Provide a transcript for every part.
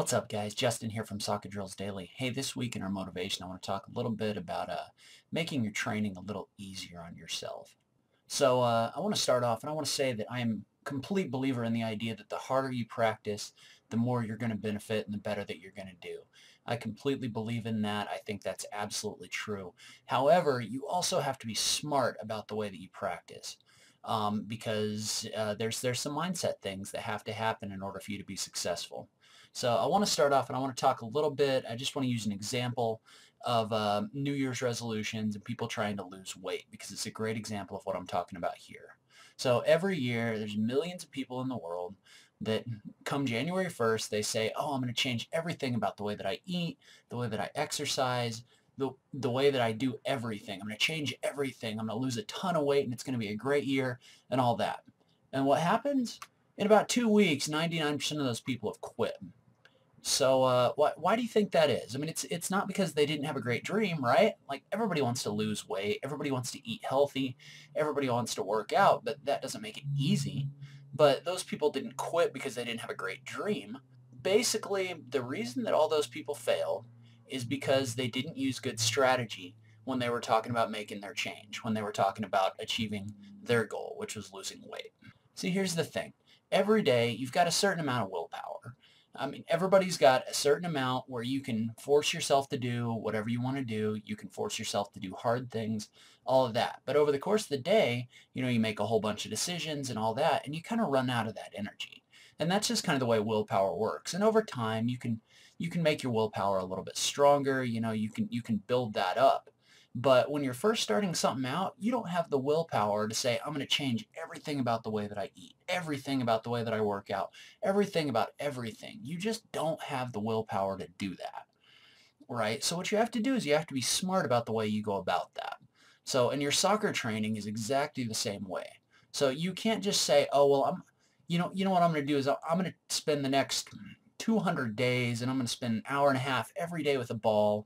What's up, guys? Justin here from Soccer Drills Daily. Hey, this week in our motivation, I want to talk a little bit about making your training a little easier on yourself. I want to start off, and I want to say that I am a complete believer in the idea that the harder you practice, the more you're going to benefit and the better that you're going to do. I completely believe in that. I think that's absolutely true. However, you also have to be smart about the way that you practice. Because there's some mindset things that have to happen in order for you to be successful. So I want to start off and I want to talk a little bit. I just want to use an example of New Year's resolutions and people trying to lose weight because it's a great example of what I'm talking about here. So every year there's millions of people in the world that come January 1st, they say, oh, I'm going to change everything about the way that I eat, the way that I exercise, the way that I do everything. I'm going to change everything. I'm going to lose a ton of weight and it's going to be a great year and all that. And what happens? In about 2 weeks, 99% of those people have quit. So why do you think that is? I mean, it's not because they didn't have a great dream, right? Like, everybody wants to lose weight. Everybody wants to eat healthy. Everybody wants to work out, but that doesn't make it easy. But those people didn't quit because they didn't have a great dream. Basically, the reason that all those people failed is because they didn't use good strategy when they were talking about making their change, when they were talking about achieving their goal, which was losing weight. See, here's the thing. Every day, you've got a certain amount of willpower. I mean, everybody's got a certain amount where you can force yourself to do whatever you want to do. You can force yourself to do hard things, all of that. But over the course of the day, you make a whole bunch of decisions and all that, and you kind of run out of that energy. And that's just kind of the way willpower works. And over time, you can make your willpower a little bit stronger. You can build that up. But when you're first starting something out, you don't have the willpower to say, I'm going to change everything about the way that I eat, everything about the way that I work out, everything about everything. You just don't have the willpower to do that, right? So what you have to do is you have to be smart about the way you go about that. So, and your soccer training is exactly the same way. So you can't just say, oh, well, you know what I'm going to do is I'm going to spend the next 200 days and I'm going to spend an hour and a half every day with a ball,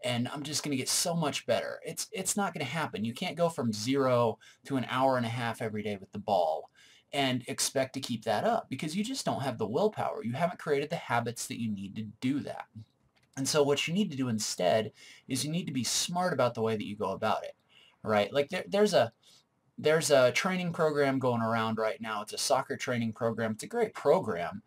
and I'm just going to get so much better. It's not going to happen. You can't go from 0 to an hour and a half every day with the ball and expect to keep that up because you just don't have the willpower. You haven't created the habits that you need to do that. And so what you need to do instead is you need to be smart about the way that you go about it, right? Like there's a training program going around right now. It's a soccer training program. It's a great program.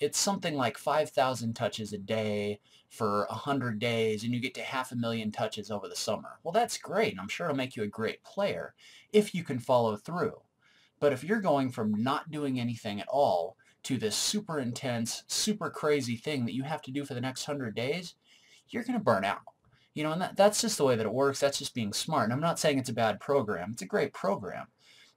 It's something like 5,000 touches a day for 100 days, and you get to 500,000 touches over the summer. Well, that's great, and I'm sure it'll make you a great player if you can follow through. But if you're going from not doing anything at all to this super intense, super crazy thing that you have to do for the next 100 days, you're going to burn out. And that's just the way that it works. That's just being smart. And I'm not saying it's a bad program. It's a great program.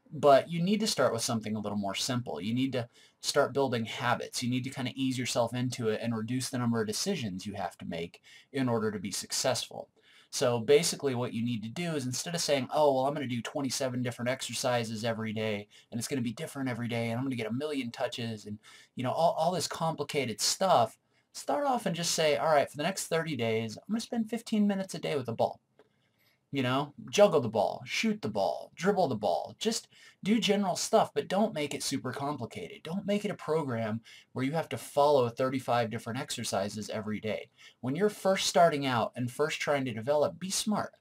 But you need to start with something a little more simple. You need to start building habits. You need to kind of ease yourself into it and reduce the number of decisions you have to make in order to be successful. So basically what you need to do is, instead of saying, oh, well, I'm going to do 27 different exercises every day, and it's going to be different every day, and I'm going to get 1,000,000 touches, and all this complicated stuff, start off and just say, all right, for the next 30 days, I'm going to spend 15 minutes a day with a ball. Juggle the ball, shoot the ball, dribble the ball. Just do general stuff, but don't make it super complicated. Don't make it a program where you have to follow 35 different exercises every day. When you're first starting out and first trying to develop, be smart.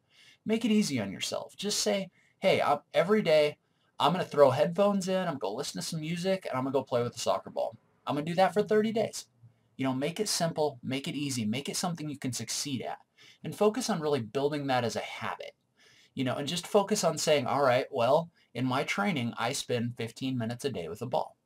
Make it easy on yourself. Just say, hey, every day I'm going to throw headphones in, I'm going to go listen to some music, and I'm going to go play with the soccer ball. I'm going to do that for 30 days. Make it simple, make it easy, make it something you can succeed at, and focus on really building that as a habit. And just focus on saying, all right, well, in my training, I spend 15 minutes a day with a ball,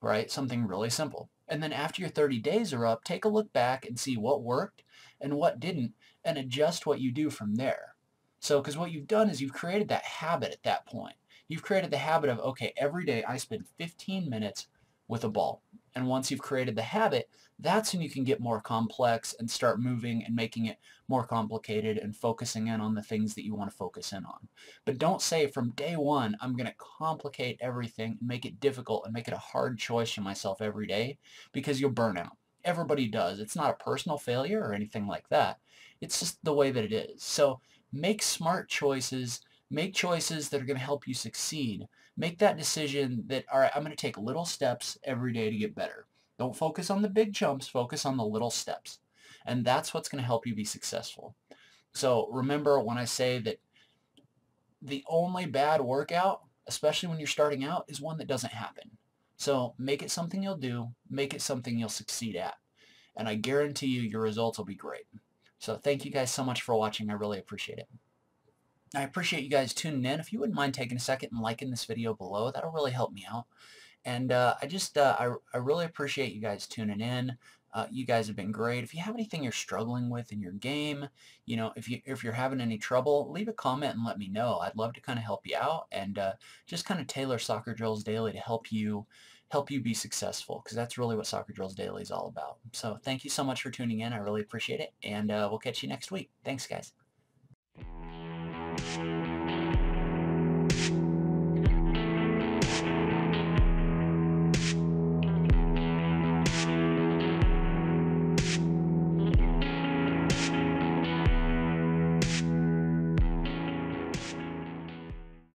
right? Something really simple. And then after your 30 days are up, take a look back and see what worked and what didn't, and adjust what you do from there. So, because what you've done is you've created that habit at that point. You've created the habit of, okay, every day I spend 15 minutes with a ball. And once you've created the habit, that's when you can get more complex and start moving and making it more complicated and focusing in on the things that you want to focus in on. But don't say from day one, I'm going to complicate everything and make it difficult and make it a hard choice for myself every day, because you'll burn out. Everybody does. It's not a personal failure or anything like that. It's just the way that it is. So make smart choices. Make choices that are going to help you succeed. Make that decision that, all right, I'm going to take little steps every day to get better. Don't focus on the big jumps, focus on the little steps. And that's what's going to help you be successful. So remember when I say that the only bad workout, especially when you're starting out, is one that doesn't happen. So make it something you'll do, make it something you'll succeed at. And I guarantee you your results will be great. So thank you guys so much for watching. I really appreciate it. I appreciate you guys tuning in. If you wouldn't mind taking a second and liking this video below, that'll really help me out. And I really appreciate you guys tuning in. You guys have been great. If you have anything you're struggling with in your game, if you're having any trouble, leave a comment and let me know. I'd love to kind of help you out and just kind of tailor Soccer Drills Daily to help you be successful, because that's really what Soccer Drills Daily is all about. So thank you so much for tuning in. I really appreciate it, and we'll catch you next week. Thanks, guys.